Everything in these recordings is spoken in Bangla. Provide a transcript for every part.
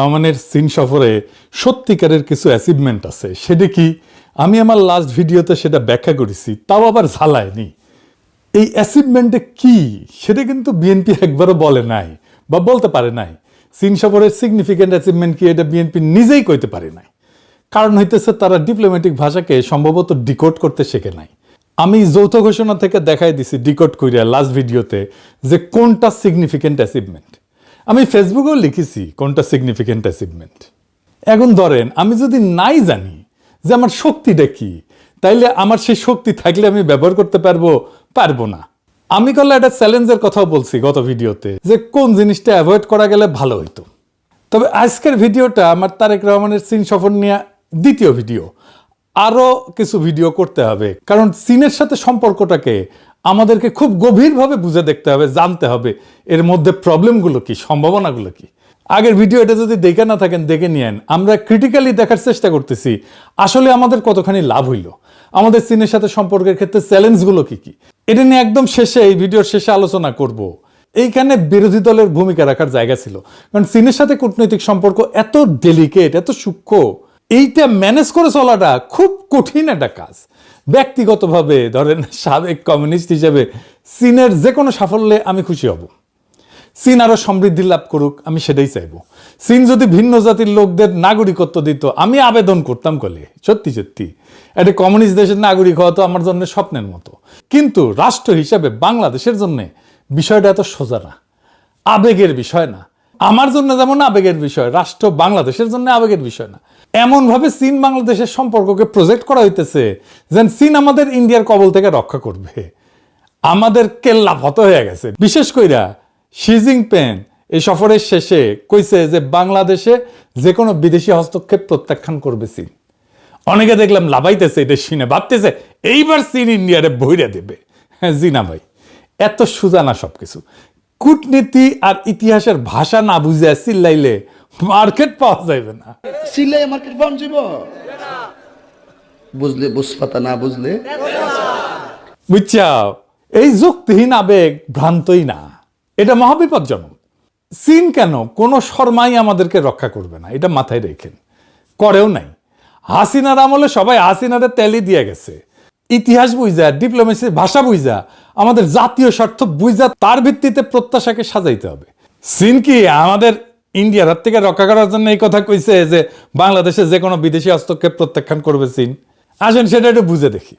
রহমানের চীন সফরে সত্যিকারের কিছু অ্যাচিভমেন্ট আছে, সেটা কি আমি আমার লাস্ট ভিডিওতে সেটা ব্যাখ্যা করেছি, তাও আবার ঝালায়নি। এই অ্যাচিভমেন্টে কি সেটা কিন্তু বিএনপি একবারও বলে নাই বা বলতে পারে নাই। চীন সফরের সিগনিফিক্যান্ট অ্যাচিভমেন্ট কি এটা বিএনপি নিজেই কইতে পারে নাই। কারণ হইতেছে তারা ডিপ্লোম্যাটিক ভাষাকে সম্ভবত ডিকোড করতে শেখে নাই। আমি যৌথ ঘোষণা থেকে দেখাই দিছি ডিকোড করিয়া লাস্ট ভিডিওতে যে কোনটা সিগনিফিক্যান্ট অ্যাচিভমেন্ট। আমি ফেসবুকেও লিখেছি কোনটা সিগনিফিক্যান্ট অ্যাচিভমেন্ট। এখন ধরেন আমি যদি নাই জানি যে আমার শক্তিটা কি, তাইলে আমার সেই শক্তি থাকলে আমি ব্যবহার করতে পারবো না। আমি করলে একটা চ্যালেঞ্জের কথাও বলছি গত ভিডিওতে যে কোন জিনিসটা অ্যাভয়েড করা গেলে ভালো হইতো। তবে আজকের ভিডিওটা আমার তারেক রহমানের চীন সফর নিয়ে দ্বিতীয় ভিডিও। আরও কিছু ভিডিও করতে হবে, কারণ চীনের সাথে সম্পর্কটাকে আমাদেরকে খুব গভীরভাবে বুঝে দেখতে হবে, জানতে হবে এর মধ্যে প্রবলেমগুলো কি, সম্ভাবনাগুলো কি। আগের ভিডিও এটা যদি দেখে না থাকেন দেখে নিয়েন। আমরা ক্রিটিক্যালি দেখার চেষ্টা করতেছি আসলে আমাদের কতখানি লাভ হইল, আমাদের চীনের সাথে সম্পর্কের ক্ষেত্রে চ্যালেঞ্জগুলো কি কি। এটা নিয়ে একদম শেষে, এই ভিডিওর শেষে আলোচনা করব। এইখানে বিরোধী দলের ভূমিকা রাখার জায়গা ছিল, কারণ চীনের সাথে কূটনৈতিক সম্পর্ক এত ডেলিকেট, এত সূক্ষ্ম, এইটা ম্যানেজ করে চলাটা খুব কঠিন একটা কাজ। ব্যক্তিগতভাবে ধরেন সাবেক কমিউনিস্ট হিসেবে চীনের যে কোনো সাফল্যে আমি খুশি হব। চীন আরো সমৃদ্ধি লাভ করুক, আমি সেটাই চাইব। চীন যদি ভিন্ন জাতির লোকদের নাগরিকত্ব দিত, আমি আবেদন করতাম কলে। সত্যি সত্যি একটা কমিউনিস্ট দেশের নাগরিক হওয়া তো আমার জন্য স্বপ্নের মতো। কিন্তু রাষ্ট্র হিসাবে বাংলাদেশের জন্য বিষয়টা এত সোজা না, আবেগের বিষয় না। আমার জন্য যেমন আবেগের বিষয়, রাষ্ট্র বাংলাদেশের জন্য আবেগের বিষয় না। এমনভাবে চীন বাংলাদেশের সম্পর্ককে প্রজেক্ট করা হইতেছে যেন চীন আমাদের ইন্ডিয়ার কবল থেকে রক্ষা করবে। আমাদের কেল্লা ফত হয়ে গেছে। বিশেষ কইরা শি জিনপিং এই সফরের শেষে কইছে যে বাংলাদেশে যে কোনো বিদেশি হস্তক্ষেপ প্রত্যাখ্যান করবে চীন। অনেকে দেখলাম লাভাইতেছে এটা শুনে, ভাবতেছে এইবার চীন ইন্ডিয়ারে বইরা দেবে। হ্যাঁ জি না ভাই, এত সোজা না সবকিছু। কূটনীতি আর ইতিহাসের ভাষা না বুঝে চিল্লাইলে মার্কেট পাওয়া যাবে না। চিল্লাই মার্কেট পাওয়া যাব, বুঝলে বুঝপাতা, না বুঝলে বুঝছাও। এই যুক্তিহীন আবেগ ভ্রান্তই না, এটা মহাবিপজ্জনক। চীন কেন কোনো শর্মাই আমাদেরকে রক্ষা করবে না, এটা মাথায় রেখেন। করেও নাই। হাসিনার আমলে সবাই হাসিনারে তেলি দিয়ে গেছে। ইতিহাস বুঝা, ডিপ্লোমেসির ভাষা বুঝা, আমাদের জাতীয় স্বার্থ বুঝা, তার ভিত্তিতে প্রত্যাশাকে সাজাইতে হবে। চীন কি আমাদের ইন্ডিয়ার হাত থেকে রক্ষা করার জন্য এই কথা কইছে যে বাংলাদেশে যে কোনো বিদেশি হস্তক্ষেপ প্রত্যাখ্যান করবে চীন? আসেন সেটা একটু বুঝে দেখি।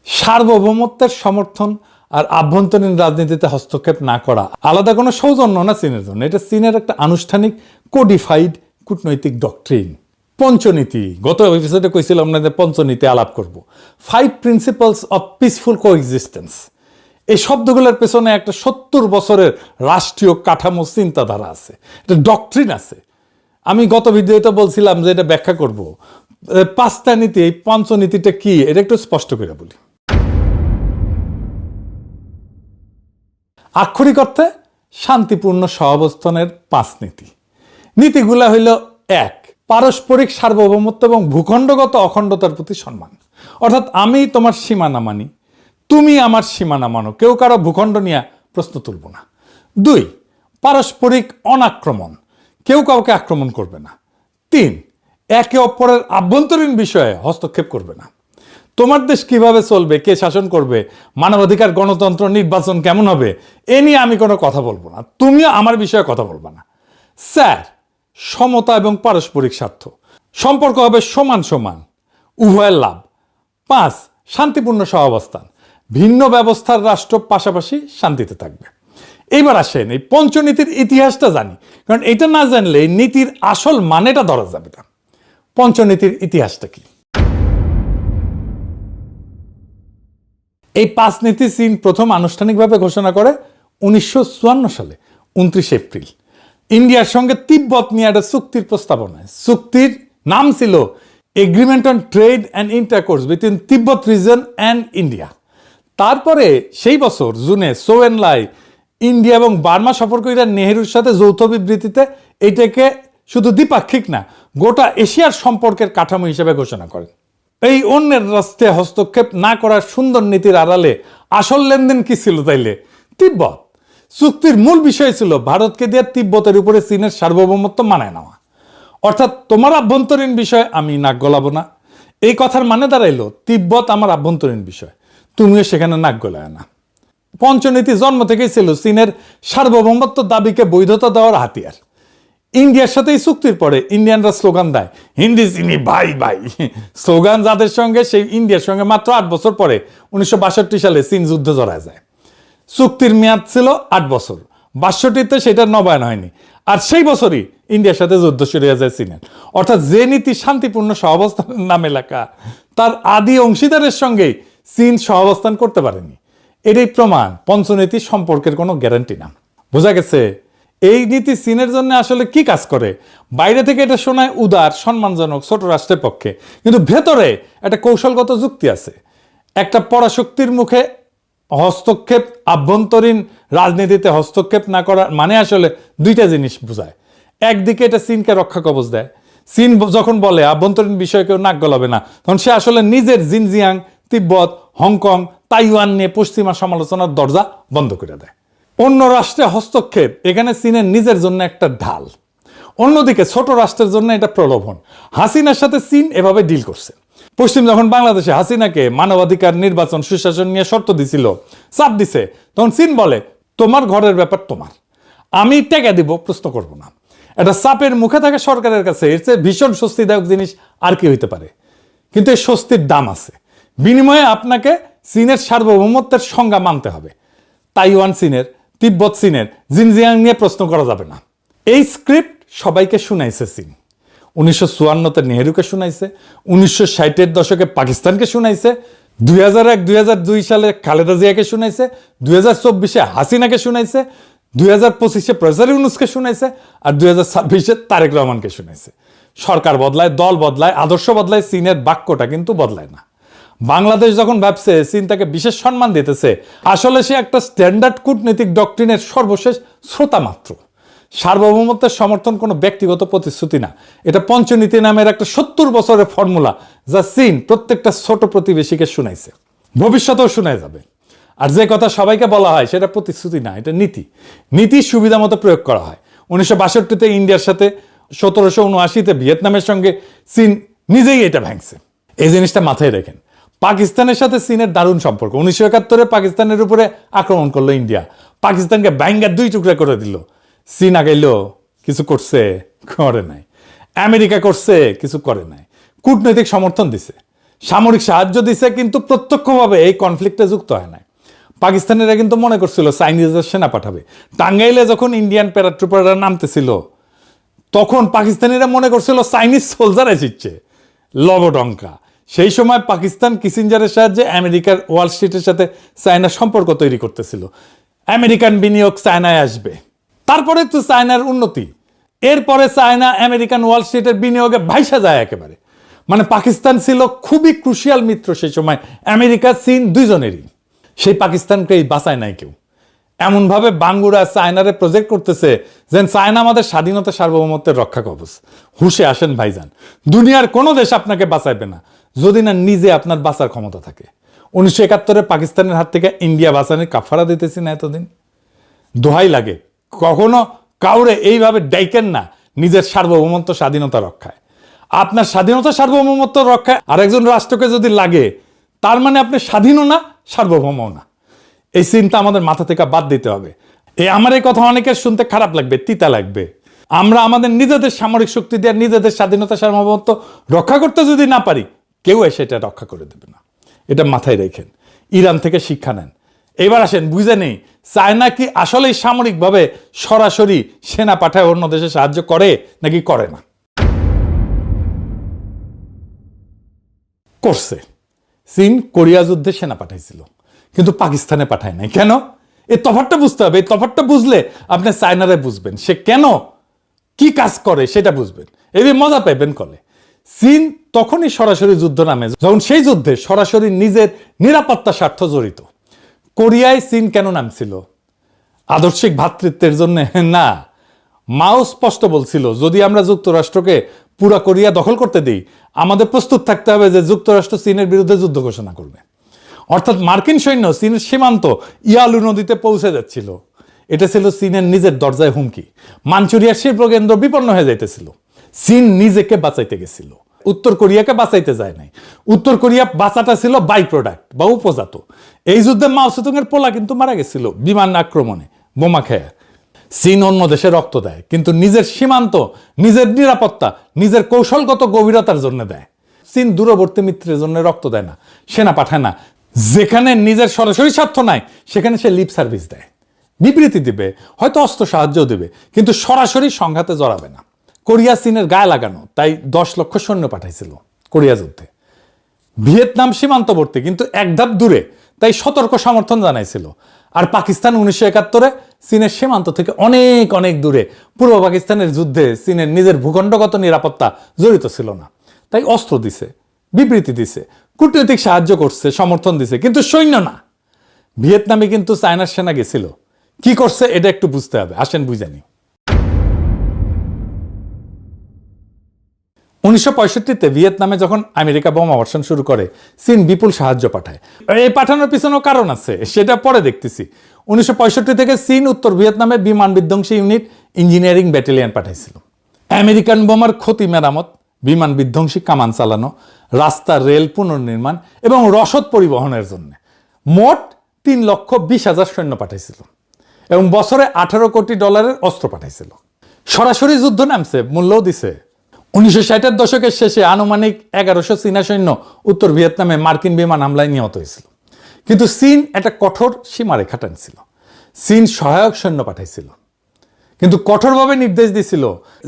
সার্বভৌমত্বের সমর্থন আর আভ্যন্তরীণ রাজনীতিতে হস্তক্ষেপ না করা আলাদা কোনো সৌজন্য না চীনের জন্য। এটা চীনের একটা আনুষ্ঠানিক কোডিফাইড কূটনৈতিক ডক্ট্রিন। পঞ্চনীতি, গত এপিসোডে কইছিলাম না যে পঞ্চনীতি আলাপ করব। 5 প্রিন্সিপালস অফ পিসফুল কোএক্সিস্টেন্স। এই শব্দগুলোর পেছনে একটা 70 বছরের রাষ্ট্রীয় কাঠামো চিন্তাধারা আছে, একটা ডক্ট্রিন আছে। আমি গত ভিডিওতে বলছিলাম যে এটা ব্যাখ্যা করব। 5টা নীতি, এই পঞ্চনীতিটা কি এটা একটু স্পষ্ট করে বলি। আক্ষরিক অর্থে শান্তিপূর্ণ সহাবস্থানের 5 নীতি। নীতিগুলা হইল: 1, পারস্পরিক সার্বভৌমত্ব এবং ভূখণ্ডগত অখণ্ডতার প্রতি সম্মান। অর্থাৎ আমি তোমার সীমানা মানি, তুমি আমার সীমানা মানো, কেউ কারো ভূখণ্ড নিয়ে প্রশ্ন তুলব না। 2, পারস্পরিক অনাক্রমণ, কেউ কাউকে আক্রমণ করবে না। 3, একে অপরের আভ্যন্তরীণ বিষয়ে হস্তক্ষেপ করবে না। তোমার দেশ কিভাবে চলবে, কে শাসন করবে, মানবাধিকার, গণতন্ত্র, নির্বাচন কেমন হবে, এ নিয়ে আমি কোনো কথা বলবো না, তুমিও আমার বিষয়ে কথা বলবা না। 4, সমতা এবং পারস্পরিক স্বার্থ, সম্পর্ক হবে সমান সমান, উভয়ের লাভ। 5, শান্তিপূর্ণ সহাবস্থান, ভিন্ন ব্যবস্থার রাষ্ট্র পাশাপাশি শান্তিতে থাকবে। এইবার আসেন এই পঞ্চনীতির ইতিহাসটা জানি, কারণ এটা না জানলে এই নীতির আসল মানেটা ধরা যাবে না। পঞ্চনীতির ইতিহাসটা কি? এই 5 নীতি চীন প্রথম আনুষ্ঠানিকভাবে ঘোষণা করে 1954 সালে 29 এপ্রিল ইন্ডিয়ার সঙ্গে তিব্বত নিয়ে একটা চুক্তির প্রস্তাবনায়। চুক্তির নাম ছিল agreement on trade and intercourse between Tibet reason and India. তারপরে সেই বছর জুনে চৌ এন লাই ইন্ডিয়া এবং বার্মা সফর করে নেহেরুর সাথে যৌথ বিবৃতিতে এটাকে শুধু দ্বিপাক্ষিক না, গোটা এশিয়ার সম্পর্কের কাঠামো হিসেবে ঘোষণা করেন। এই অন্যের রাস্তায় হস্তক্ষেপ না করার সুন্দর নীতির আড়ালে আসল লেনদেন কি ছিল তাইলে? তিব্বত। চুক্তির মূল বিষয় ছিল ভারতকে দিয়ে তিব্বতের উপরে চীনের সার্বভৌমত্ব মানায় নেওয়া। অর্থাৎ তোমার আভ্যন্তরীণ বিষয় আমি নাক গলাবো না, এই কথার মানে দাঁড়াইলো তিব্বত আমার আভ্যন্তরীণ বিষয়, তুমিও সেখানে নাক গলায় না। পঞ্চনীতি জন্ম থেকেই ছিল চীনের সার্বভৌমত্ব দাবিকে বৈধতা দেওয়ার হাতিয়ার। ইন্ডিয়ার সাথে এই চুক্তির পরে ইন্ডিয়ানরা স্লোগান দেয় হিন্দি চিনি ভাই ভাই, স্লোগান যাদের সঙ্গে সেই ইন্ডিয়ার সঙ্গে মাত্র 8 বছর পরে 1962 সালে চীন যুদ্ধে জড়ায় যায়। চুক্তির মেয়াদ ছিল 8 বছর, 62তে সেটা নবায়ন হয়নি, আর সেই বছরই ইন্ডিয়ার সাথে যুদ্ধ শুরু হয়ে যায় চীনের। অর্থাৎ যে নীতি শান্তিপূর্ণ সহাবস্থানের নামে লেখা, তার আদি অংশীদারের সঙ্গেই চীন সহাবস্থান করতে পারেনি। এটাই প্রমাণ পঞ্চনীতি সম্পর্কের কোনো গ্যারান্টি না। বোঝা গেছে এই নীতি চীনের জন্য আসলে কি কাজ করে? বাইরে থেকে এটা শোনায় উদার, সম্মানজনক, ছোট রাষ্ট্রের পক্ষে, কিন্তু ভেতরে একটা কৌশলগত যুক্তি আছে। একটা পরাশক্তির মুখে হস্তক্ষেপ, আভ্যন্তরীণ রাজনীতিতে হস্তক্ষেপ না করা মানে আসলে দুইটা জিনিস বোঝায়। একদিকে এটা চীনকে রক্ষা কবচ দেয়। চীন যখন বলে আভ্যন্তরীণ বিষয়ে কেউ নাক গলাবে না, তখন সে আসলে নিজের জিনজিয়াং, তিব্বত, হংকং, তাইওয়ান নিয়ে পশ্চিমা সমালোচনার দরজা বন্ধ করে দেয়। অন্য রাষ্ট্রে হস্তক্ষেপ এখানে চীনের নিজের জন্য একটা ঢাল, অন্যদিকে ছোট রাষ্ট্রের জন্য এটা প্রলোভন। হাসিনার সাথে চীন এভাবে ডিল করছে। পশ্চিম যখন বাংলাদেশে হাসিনাকে মানবাধিকার, নির্বাচন, সুশাসন নিয়ে শর্ত দিছিল, চাপ দিছে, তখন চীন বলে তোমার ঘরের ব্যাপার তোমার, আমি টেকা দিব, প্রশ্ন করব না। এটা চাপের মুখে থাকে সরকারের কাছে, এর চেয়ে ভীষণ স্বস্তিদায়ক জিনিস আর কি হইতে পারে? কিন্তু এই স্বস্তির দাম আছে। বিনিময়ে আপনাকে চীনের সার্বভৌমত্বের সংজ্ঞা মানতে হবে। তাইওয়ান চীনের, তিব্বত চীনের, জিনজিয়াং নিয়ে প্রশ্ন করা যাবে না। এই স্ক্রিপ্ট সবাইকে শুনাইছে চীন। 1954-তে নেহেরুকে শুনাইছে, 1960-এর দশকে পাকিস্তানকে শুনাইছে, 2001-2002 সালে খালেদা জিয়াকে শুনাইছে, 2024-এ হাসিনাকে শুনাইছে, 2025-এ প্রফেসর ইউনূসকে শুনাইছে, আর 2026-এ তারেক রহমানকে শুনাইছে। সরকার বদলায়, দল বদলায়, আদর্শ বদলায়, চীনের বাক্যটা কিন্তু বদলায় না। বাংলাদেশ যখন ভাবছে চীন তাকে বিশেষ সম্মান দিতেছে, আসলে সে একটা স্ট্যান্ডার্ড কূটনৈতিক ডক্ট্রিনের সর্বশেষ শ্রোতা মাত্র। সার্বভৌমত্বের সমর্থন কোনো ব্যক্তিগত প্রতিশ্রুতি না, এটা পঞ্চনীতি নামের একটা 70 বছরের ফর্মুলা, যা চীন প্রত্যেকটা ছোট প্রতিবেশীকে শুনাইছে, ভবিষ্যতেও শোনায় যাবে। আর যে কথা সবাইকে বলা হয় সেটা প্রতিশ্রুতি না, এটা নীতি। নীতি সুবিধা মতো প্রয়োগ করা হয়। 1962-তে ইন্ডিয়ার সাথে, 1779-তে ভিয়েতনামের সঙ্গে চীন নিজেই এটা ভাঙছে। এই জিনিসটা মাথায় রেখেন। পাকিস্তানের সাথে চীনের দারুণ সম্পর্ক। 1971-এ পাকিস্তানের উপরে আক্রমণ করলো ইন্ডিয়া, পাকিস্তানকে ব্যাঙ্গার 2 টুকরা করে দিল। চীন আগাইল, কিছু করছে? করে নাই। আমেরিকা করছে? কিছু করে নাই। কূটনৈতিক সমর্থন দিছে, সামরিক সাহায্য দিছে, কিন্তু প্রত্যক্ষভাবে এই কনফ্লিক্টে যুক্ত হয় নাই। পাকিস্তানিরা কিন্তু মনে করছিল চাইনিজদের সেনা পাঠাবে। টাঙ্গাইলে যখন ইন্ডিয়ান প্যারাট্রুপাররা নামতেছিল, তখন পাকিস্তানিরা মনে করছিল চাইনিজ সোলজার এসেছে, লবডঙ্কা। সেই সময় পাকিস্তান কিসিঞ্জারের সাহায্যে আমেরিকার ওয়াল স্ট্রিটের সাথে চায়নার সম্পর্ক তৈরি করতেছিল। আমেরিকান বিনিয়োগ চায়নায় আসবে, তারপরে তো চায়নার উন্নতি, এরপরে চায়না আমেরিকান ওয়াল স্ট্রিটের বিনিয়োগে ভাইসা যায় একেবারে। মানে পাকিস্তান ছিল খুবই ক্রুশিয়াল মিত্র সেই সময়, আমেরিকা চীন দুইজনেরই। সেই পাকিস্তানকে বাঁচায় নাই কেউ। এমনভাবে বাঙ্গুরা চায়নারে প্রজেক্ট করতেছে যেন চায়না আমাদের স্বাধীনতা, সার্বভৌমত্বের রক্ষা কবচ। হুঁশে আসেন ভাইজান, দুনিয়ার কোনো দেশ আপনাকে বাঁচাইবে না যদি না নিজে আপনার বাঁচার ক্ষমতা থাকে। 1971-এ পাকিস্তানের হাত থেকে ইন্ডিয়া বাঁচানোর কাফারা দিতেছি না এতদিন। দোহাই লাগে, কখনো কাউরে এইভাবে ডাইকেন না নিজের সার্বভৌমত্ব, স্বাধীনতা রক্ষায়। আপনার স্বাধীনতা, সার্বভৌমত্ব রক্ষায় আরেকজন রাষ্ট্রকে যদি লাগে, তার মানে আপনি স্বাধীনও না, সার্বভৌমও না। এই চিন্তা আমাদের মাথা থেকে বাদ দিতে হবে। আমার এই কথা অনেকের শুনতে খারাপ লাগবে, তিতা লাগবে। আমরা আমাদের নিজেদের সামরিক শক্তি দিয়ে নিজেদের স্বাধীনতা, সার্বভৌমত্ব রক্ষা করতে যদি না পারি, কেউ এসে এটা রক্ষা করে দেবে না। এটা মাথায় রেখেন, ইরান থেকে শিক্ষা নেন। এবার আসেন, বুঝে নেই চায়না কি আসলেই সামরিকভাবে সরাসরি সেনা পাঠায় অন্য দেশে সাহায্য করে নাকি করে না? করছে। চীন কোরিয়া যুদ্ধে সেনা পাঠাইছিল, কিন্তু পাকিস্তানে পাঠায় নাই। কেন? এই তফাৎটা বুঝতে হবে। এই তফাৎটা বুঝলে আপনি চায়নারে বুঝবেন, সে কেন কি কাজ করে সেটা বুঝবেন, এই মজা পাইবেন কলে। চীন তখনই সরাসরি যুদ্ধ নামে যখন সেই যুদ্ধে সরাসরি নিজের নিরাপত্তা স্বার্থ জড়িত। কোরিয়ায় চীন কেন নামছিল? আদর্শিক ভ্রাতৃত্বের জন্য না। মাও স্পষ্ট বলছিল, যদি আমরা যুক্তরাষ্ট্রকে পুরা কোরিয়া দখল করতে দিই, আমাদের প্রস্তুত থাকতে হবে যে যুক্তরাষ্ট্র চীনের বিরুদ্ধে যুদ্ধ ঘোষণা করবে। অর্থাৎ মার্কিন সৈন্য চীনের সীমান্ত ইয়ালু নদীতে পৌঁছে যাচ্ছিল। এটা ছিল চীনের নিজের দরজায় হুমকি। মাঞ্চুরিয়ার শিল্প কেন্দ্র বিপন্ন হয়ে যাইতেছিল। চীন নিজেকে বাঁচাইতে গেছিল, উত্তর কোরিয়াকে বাঁচাইতে যায় নাই। উত্তর কোরিয়া বাঁচাটা ছিল বাই প্রোডাক্ট বা উপজাত। এই যুদ্ধে মাও সেতুং এর পোলা কিন্তু মারা গেছিল বিমান আক্রমণে, বোমা খেয়ে। চীন অন্য দেশে রক্ত দেয়, কিন্তু নিজের সীমান্ত, নিজের নিরাপত্তা, নিজের কৌশলগত গভীরতার জন্য দেয়। চীন দূরবর্তী মিত্রের জন্য রক্ত দেয় না, সেনা পাঠায় না। যেখানে নিজের সরাসরি স্বার্থ নাই সেখানে সে লিপ সার্ভিস দেয়, বিবৃতি দিবে, হয়তো অস্ত্র সাহায্য দিবে, কিন্তু সরাসরি সংঘাতে জড়াবে না। কোরিয়া চীনের গায়ে লাগানো, তাই 10 লক্ষ সৈন্য পাঠাইছিল কোরিয়া যুদ্ধে। ভিয়েতনাম সীমান্তবর্তী, কিন্তু এক ধাপ দূরে, তাই সতর্ক সমর্থন জানাইছিল। আর পাকিস্তান 1971-এ চীনের সীমান্ত থেকে অনেক অনেক দূরে, পূর্ব পাকিস্তানের যুদ্ধে চীনের নিজের ভূখণ্ডগত নিরাপত্তা জড়িত ছিল না, তাই অস্ত্র দিছে, বিবৃতি দিছে, কূটনৈতিক সাহায্য করছে, সমর্থন দিছে, কিন্তু সৈন্য না। ভিয়েতনামে কিন্তু চায়নার সেনা গেছিল, কি করছে এটা একটু বুঝতে হবে, আসেন বুঝানি। 1965-তে ভিয়েতনামে যখন আমেরিকা বোমা বর্ষণ শুরু করে, চীন বিপুল সাহায্য পাঠায়। এই পাঠানোর পিছনেও কারণ আছে, সেটা পরে দেখতেছি। 1965 থেকে চীন উত্তর ভিয়েতনামে বিমান বিধ্বংসী ইউনিট, ইঞ্জিনিয়ারিং ব্যাটালিয়ন পাঠাইছিল। আমেরিকান বোমার ক্ষতি মেরামত, বিমান বিধ্বংসী কামান চালানো, রাস্তা রেল পুনর্নির্মাণ এবং রসদ পরিবহনের জন্য মোট 3,20,000 সৈন্য পাঠাইছিল এবং বছরে $18 কোটি অস্ত্র পাঠাইছিল। সরাসরি যুদ্ধ নামছে, মূল্যও দিছে। 1960-এর দশকের শেষে আনুমানিক 1100 চীনা সৈন্য উত্তর ভিয়েতনামে মার্কিন বিমান হামলায় নিহত হয়েছিল। কিন্তু চীন একটা কঠোর সীমারেখা টানছিল। চীন সহায়ক সৈন্য পাঠাইছিল, কিন্তু কঠোরভাবে নির্দেশ দিছিল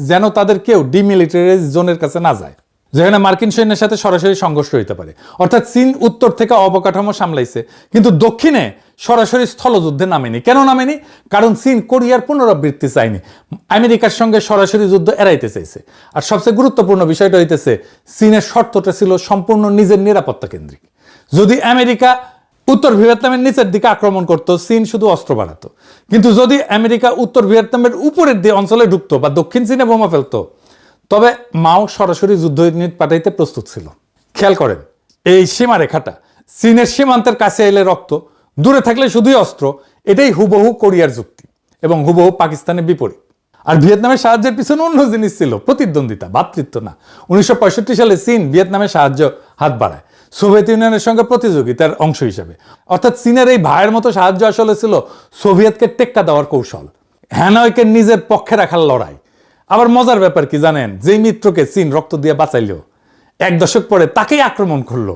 যেন তাদের কেউ ডিমিলিটারাইজ জোনের কাছে না যায়, যেখানে মার্কিন সৈন্যের সাথে সরাসরি সংঘর্ষ হইতে পারে। অর্থাৎ চীন উত্তর থেকে অবকাঠামো সামলাইছে, কিন্তু দক্ষিণে সরাসরি স্থলযুদ্ধে নামেনি। কেন নামেনি? কারণ চীন কোরিয়ার পুনরাবৃত্তি চায়নি, আমেরিকার সঙ্গে সরাসরি যুদ্ধ এড়াইতে চাইছে। আর সবচেয়ে গুরুত্বপূর্ণ বিষয়টা হইতেছে, চীনের শর্তটা ছিল সম্পূর্ণ নিজের নিরাপত্তা কেন্দ্রিক। যদি আমেরিকা উত্তর ভিয়েতনামের নিচের দিকে আক্রমণ করত, চীন শুধু অস্ত্র বাড়াতো। কিন্তু যদি আমেরিকা উত্তর ভিয়েতনামের উপরের দিকে অঞ্চলে ঢুকতো বা দক্ষিণ চীনে বোমা ফেলতো, তবে মাও সরাসরি যুদ্ধ ইউনিট পাঠাইতে প্রস্তুত ছিল। খেয়াল করেন এই সীমারেখাটা, চীনের সীমান্তের কাছে এলে রক্ত, দূরে থাকলে শুধুই অস্ত্র। এটাই হুবহু কোরিয়ার যুক্তি এবং হুবহু পাকিস্তানের বিপরীত। আর ভিয়েতনামের সাহায্যের পিছনে অন্য জিনিস ছিল, প্রতিদ্বন্দ্বিতা, ভ্রাতৃত্ব না। 1965 সালে চীন ভিয়েতনামের সাহায্য হাত বাড়ায় সোভিয়েত ইউনিয়নের সঙ্গে প্রতিযোগিতার অংশ হিসেবে। অর্থাৎ চীনের এই ভাইয়ের মতো সাহায্য আসলে ছিল সোভিয়েতকে টেক্কা দেওয়ার কৌশল, হ্যানয়কে নিজের পক্ষে রাখার লড়াই। আবার মজার ব্যাপার কি জানেন? যেই মিত্রকে চীন রক্ত দিয়ে বাঁচাইলো, 1 দশক পরে তাকেই আক্রমণ করলো।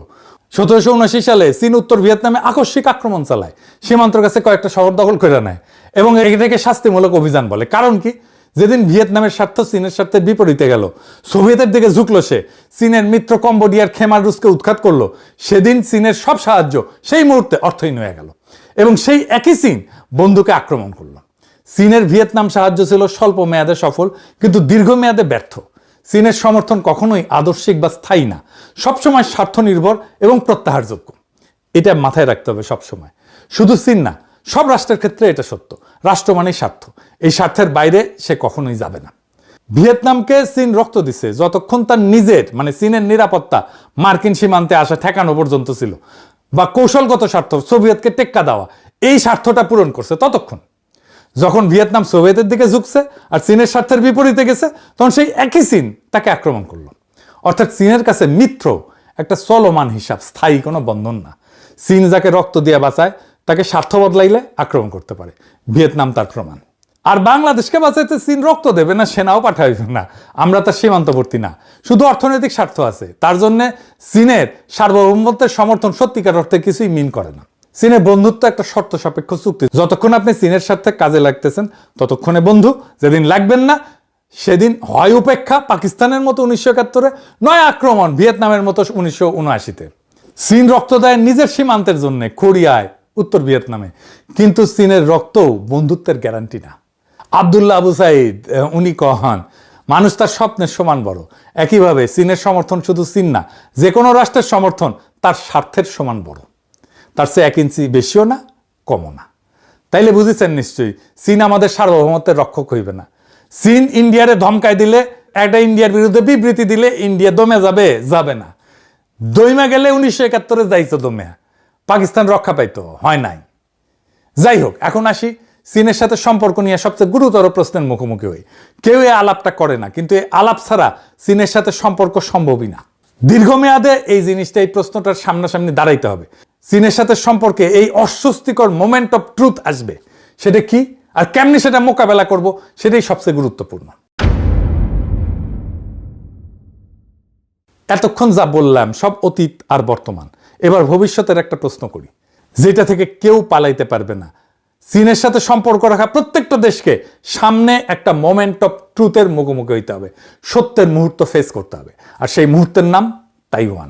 1779 সালে চীন উত্তর ভিয়েতনামে আকস্মিক আক্রমণ চালায়, সীমান্তের কাছে কয়েকটা শহর দখল করে নেয় এবং এটাকে শাস্তিমূলক অভিযান বলে। কারণ কি? যেদিন ভিয়েতনামের স্বার্থ চীনের স্বার্থের বিপরীতে গেল, সোভিয়েতের দিকে ঝুঁকলো সে, চীনের মিত্র কম্বোডিয়ার খেমার রুসকে উৎখাত করলো, সেদিন চীনের সব সাহায্য সেই মুহূর্তে অর্থহীন হয়ে গেল এবং সেই একই চীন বন্ধুকে আক্রমণ করলো। চীনের ভিয়েতনাম সাহায্য ছিল স্বল্প মেয়াদে সফল, কিন্তু দীর্ঘমেয়াদে ব্যর্থ। চীনের সমর্থন কখনোই আদর্শিক বা স্থায়ী না, সবসময় স্বার্থ নির্ভর এবং প্রত্যাহারযোগ্য। এটা মাথায় রাখতে হবে সবসময়। শুধু চীন না, সব রাষ্ট্রের ক্ষেত্রে এটা সত্য। রাষ্ট্র মানেই স্বার্থ, এই স্বার্থের বাইরে সে কখনোই যাবে না। ভিয়েতনামকে চীন রক্ত দিছে যতক্ষণ তার নিজের, মানে চীনের নিরাপত্তা মার্কিন সীমান্তে আসা ঠেকানো পর্যন্ত ছিল, বা কৌশলগত স্বার্থ সোভিয়েতকে টেক্কা দেওয়া, এই স্বার্থটা পূরণ করছে ততক্ষণ। যখন ভিয়েতনাম সোভিয়েতের দিকে ঝুঁকছে আর চীনের স্বার্থের বিপরীতে গেছে, তখন সেই একই চীন তাকে আক্রমণ করলো। অর্থাৎ চীনের কাছে মিত্র একটা চলমান হিসাব, স্থায়ী কোনো বন্ধন না। চীন যাকে রক্ত দিয়ে বাঁচায় তাকে স্বার্থ বদলাইলে আক্রমণ করতে পারে, ভিয়েতনাম তার প্রমাণ। আর বাংলাদেশকে বাঁচাইতে চীন রক্ত দেবে না, সেনাও পাঠাইবে না, আমরা তার সীমান্তবর্তী না। শুধু অর্থনৈতিক স্বার্থ আছে, তার জন্য চীনের সার্বভৌমত্বের সমর্থন সত্যিকার অর্থে কিছুই মিন করে না। চীনের বন্ধুত্ব একটা শর্ত সাপেক্ষ চুক্তি, যতক্ষণ আপনি চীনের স্বার্থে কাজে লাগতেছেন ততক্ষণে বন্ধু, যেদিন লাগবেন না সেদিন হয় উপেক্ষা, পাকিস্তানের মতো 1971-এ, নয় আক্রমণ ভিয়েতনামের মতো 1979-তে। চীন রক্ত দেয় নিজের সীমান্তের জন্য, কোরিয়ায়, উত্তর ভিয়েতনামে, কিন্তু চীনের রক্তও বন্ধুত্বের গ্যারান্টি না। আবদুল্লাহ আবু সাইদ উনি কহান, মানুষ তার স্বপ্নের সমান বড়। একইভাবে চীনের সমর্থন শুধু চীন না, যে কোনো রাষ্ট্রের সমর্থন তার স্বার্থের সমান বড়, তার চেয়ে 1 ইঞ্চি বেশিও না, কমও না। তাইলে বুঝেছেন নিশ্চয়ই, চীন আমাদের সার্বভৌমত্বের রক্ষক হইবে না। চীন ইন্ডিয়ারে ধমকায় দিলে, একটা ইন্ডিয়ার বিরুদ্ধে বিবৃতি দিলে ইন্ডিয়া দমে যাবে? যাবে না। দইমা গেলে 1971-এ যাইতো দমে, পাকিস্তান রক্ষা পাইতো, হয় নাই। যাই হোক, এখন আসি চীনের সাথে সম্পর্ক নিয়ে সবচেয়ে গুরুতর প্রশ্নের মুখোমুখি হই। কেউ এই আলাপটা করে না, কিন্তু এই আলাপ ছাড়া চীনের সাথে সম্পর্ক সম্ভবই না। দীর্ঘমেয়াদে এই জিনিসটা, এই প্রশ্নটার সামনাসামনি দাঁড়াইতে হবে। চীনের সাথে সম্পর্কে এই অস্বস্তিকর মোমেন্ট অফ ট্রুথ আসবে, সেটা কি আর কেমনি সেটা মোকাবেলা করব, সেটাই সবচেয়ে গুরুত্বপূর্ণ। এতক্ষণ যা বললাম সব অতীত আর বর্তমান। এবার ভবিষ্যতের একটা প্রশ্ন করি, যেটা থেকে কেউ পালাইতে পারবে না। চীনের সাথে সম্পর্ক রাখা প্রত্যেকটা দেশকে সামনে একটা মোমেন্ট অফ ট্রুথের মুখোমুখি হইতে হবে, সত্যের মুহূর্ত ফেস করতে হবে, আর সেই মুহূর্তের নাম তাইওয়ান।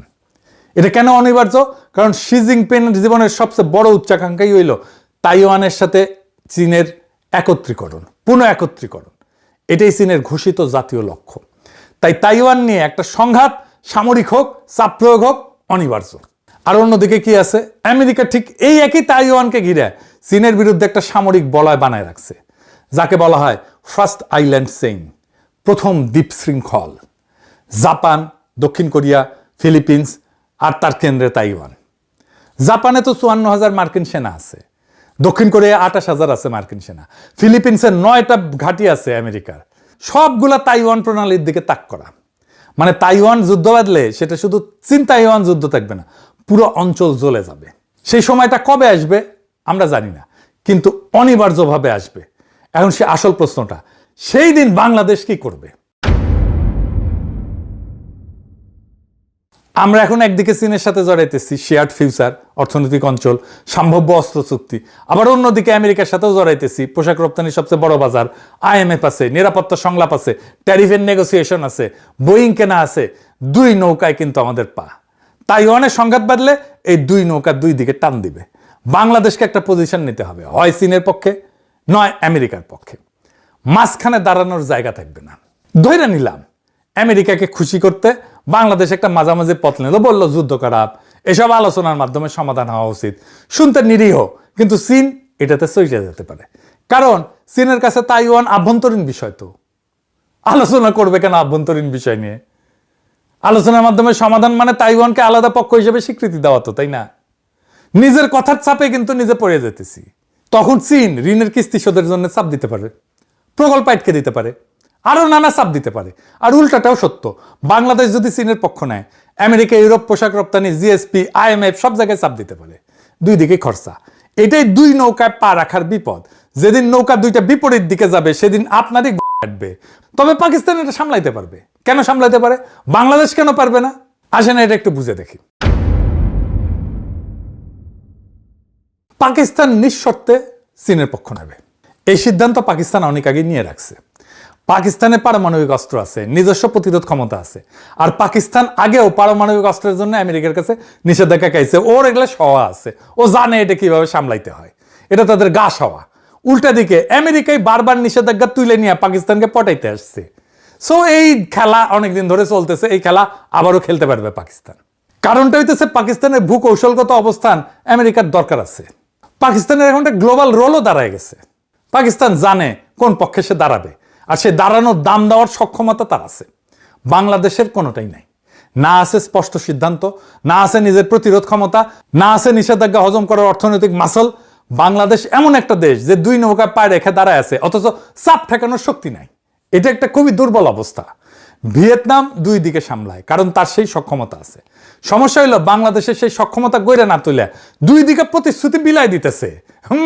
এটা কেন অনিবার্য? কারণ শি জিনপিংয়ের জীবনের সবচেয়ে বড় উচ্চাকাঙ্ক্ষাই হইল তাইওয়ানের সাথে চীনের একত্রীকরণ, পুনঃ একত্রীকরণ। এটাই চীনের ঘোষিত জাতীয় লক্ষ্য। তাই তাইওয়ান নিয়ে একটা সংঘাত, সামরিক হোক, চাপ প্রয়োগ হোক, অনিবার্য। আর অন্যদিকে কি আছে? আমেরিকা ঠিক এই একই তাইওয়ানকে ঘিরে চীনের বিরুদ্ধে একটা সামরিক বলয় বানায় রাখছে, যাকে বলা হয় ফার্স্ট আইল্যান্ড চেইন, প্রথম দ্বীপ শৃঙ্খল। জাপান, দক্ষিণ কোরিয়া, ফিলিপিন্স আর তার কেন্দ্রে তাইওয়ান। জাপানে তো 54,000 মার্কিন সেনা আছে, দক্ষিণ কোরিয়া 28,000 আছে মার্কিন সেনা, ফিলিপিন্সের 9টা ঘাঁটি আছে আমেরিকার। সবগুলা তাইওয়ান প্রণালীর দিকে তাক করা। মানে তাইওয়ান যুদ্ধ বাঁধলে সেটা শুধু চীন তাইওয়ান যুদ্ধ থাকবে না, পুরো অঞ্চল জ্বলে যাবে। সেই সময়টা কবে আসবে আমরা জানি না, কিন্তু অনিবার্যভাবে আসবে। এখন সে আসল প্রশ্নটা, সেই দিন বাংলাদেশ কি করবে? আমরা এখন একদিকে চীনের সাথে জড়াইতেছি, শেয়ার্ড ফিউচার, অর্থনৈতিক অঞ্চল, সম্ভাব্য অস্ত্র চুক্তি। আবার অন্যদিকে আমেরিকার সাথেও জড়াইতেছি, পোশাক রপ্তানির সবচেয়ে বড় বাজার, IMF আছে, নিরাপত্তা সংলাপ আছে, ট্যারিফের নেগোসিয়েশন আছে, বোয়িং কেনা আছে। দুই নৌকায় কিন্তু আমাদের পা। তাইওয়ানের সংঘাত বাঁধলে এই দুই নৌকা দুই দিকে টান দিবে। বাংলাদেশকে একটা পজিশন নিতে হবে, হয় চীনের পক্ষে নয় আমেরিকার পক্ষে। মাঝখানে দাঁড়ানোর জায়গা থাকবে না। ধরে নিলাম আমেরিকাকে খুশি করতে বাংলাদেশ একটা মাঝামাঝি পথ নিল, বলল যুদ্ধ খারাপ, এসব আলোচনার মাধ্যমে সমাধান হওয়া উচিত। শুনতে নিরীহ, কিন্তু চীন এটাতে চইটে যেতে পারে। কারণ চীনের কাছে তাইওয়ান আভ্যন্তরীণ বিষয়। তো আলোচনা করবে কেন আভ্যন্তরীণ বিষয় নিয়ে? আলোচনার মাধ্যমে সমাধান মানে তাইওয়ানকে আলাদা পক্ষ হিসেবে স্বীকৃতি দেওয়া, তো তাই না? নিজের কথার চাপে কিন্তু নিজে পড়ে যেতেছি। তখন চীন ঋণের কিস্তি শোধের জন্য চাপ দিতে পারে, প্রকল্প আটকে দিতে পারে, আরো নানা চাপ দিতে পারে। আর উল্টাটাও সত্য, বাংলাদেশ যদি চীনের পক্ষ নেয়, আমেরিকা, ইউরোপ, পোশাক রপ্তানি, GSP, IMF সব জায়গায় চাপ দিতে পারে। দুই দিকে খরচা। এটাই দুই নৌকায় পা রাখার বিপদ। যেদিন নৌকা দুইটা বিপরীত দিকে যাবে সেদিন আপনারই কাটবে। তবে পাকিস্তান এটা সামলাইতে পারবে। কেন সামলাইতে পারে? বাংলাদেশ কেন পারবে না? আসেন এটা একটু বুঝে দেখি। পাকিস্তান নিঃশর্তে চীনের পক্ষ নেবে, এই সিদ্ধান্ত পাকিস্তান অনেক আগে নিয়ে রাখছে। পাকিস্তানের পারমাণবিক অস্ত্র আছে, নিজস্ব প্রতিরোধ ক্ষমতা আছে। আর পাকিস্তান আগেও পারমাণবিক অস্ত্রের জন্য আমেরিকার কাছে নিষেধাজ্ঞা খাইছে। ওর এগুলো সওয়া আছে, ও জানে এটা কিভাবে সামলাইতে হয়, এটা তাদের গা সওয়া। উল্টা দিকে আমেরিকায় বারবার নিষেধাজ্ঞা তুলে নিয়ে পাকিস্তানকে পটাইতে আসছে। সো এই খেলা অনেকদিন ধরে চলতেছে, এই খেলা আবারও খেলতে পারবে পাকিস্তান। কারণটা হইতেছে পাকিস্তানের ভূকৌশলগত অবস্থান আমেরিকার দরকার আছে। পাকিস্তানের এখন একটা গ্লোবাল রোলও দাঁড়ায় গেছে। পাকিস্তান জানে কোন পক্ষে সে দাঁড়াবে, আর সে দাঁড়ানোর দাম দেওয়ার সক্ষমতা তার আছে। বাংলাদেশের কোনোটাই নাই। না আছে স্পষ্ট সিদ্ধান্ত, না আছে নিজের প্রতিরোধ ক্ষমতা, না আছে নিষেধাজ্ঞা হজম করার অর্থনৈতিক মাসল। বাংলাদেশ এমন একটা দেশ যে দুই নৌকায় পায়ে রেখে দাঁড়ায় আছে, অথচ চাপ ঠেকানোর শক্তি নাই। এটা একটা খুবই দুর্বল অবস্থা। ভিয়েতনাম দুই দিকে সামলায়, কারণ তার সেই সক্ষমতা আছে। সমস্যা হইল বাংলাদেশের সেই সক্ষমতা গড়ে না তুলে দুই দিকে প্রতিশ্রুতি বিলাই দিতেছে,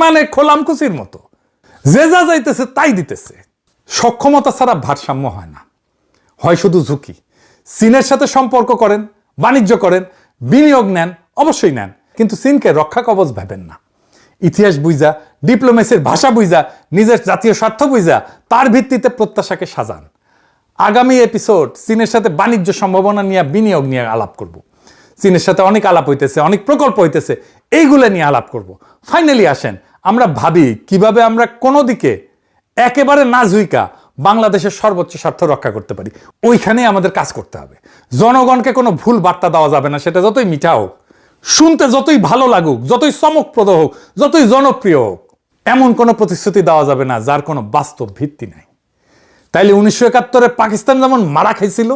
মানে খোলামকুচির মতো যে যা যাইতেছে তাই দিতেছে। সক্ষমতা ছাড়া ভারসাম্য হয় না, হয় শুধু ঝুঁকি। চীনের সাথে সম্পর্ক করেন, বাণিজ্য করেন, বিনিয়োগ নেন, অবশ্যই নেন, কিন্তু চীনকে রক্ষা কবচ ভাবেন না। ইতিহাস বুঝা, ডিপ্লোমেসির ভাষা বুঝা, নিজের জাতীয় স্বার্থ বুঝা তার ভিত্তিতে প্রত্যাশাকে সাজান। আগামী এপিসোড চীনের সাথে বাণিজ্য সম্ভাবনা নিয়ে, বিনিয়োগ নিয়ে আলাপ করব। চীনের সাথে অনেক আলাপ হইতেছে, অনেক প্রকল্প হইতেছে, এইগুলো নিয়ে আলাপ করব। ফাইনালি আসেন আমরা ভাবি কিভাবে আমরা কোনো দিকে একেবারে না ঝুইকা বাংলাদেশের সর্বোচ্চ স্বার্থ রক্ষা করতে পারি। ওইখানেই আমাদের কাজ করতে হবে। জনগণকে কোনো ভুল বার্তা দেওয়া যাবে না, সেটা যতই মিঠা হোক, শুনতে যতই ভালো লাগুক, যতই চমকপ্রদ হোক, যতই জনপ্রিয় হোক, এমন কোনো প্রতিশ্রুতি দেওয়া যাবে না যার কোনো বাস্তব ভিত্তি নাই। তাইলে 1971-এ পাকিস্তান যেমন মারা খাইছিল,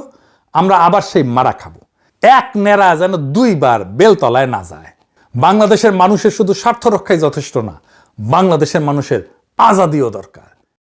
আমরা আবার সেই মারা খাবো। এক নেড়া যেন দুইবার বেলতলায় না যায়। বাংলাদেশের মানুষের শুধু স্বার্থ রক্ষাই যথেষ্ট না, বাংলাদেশের মানুষের আজাদিও দরকার।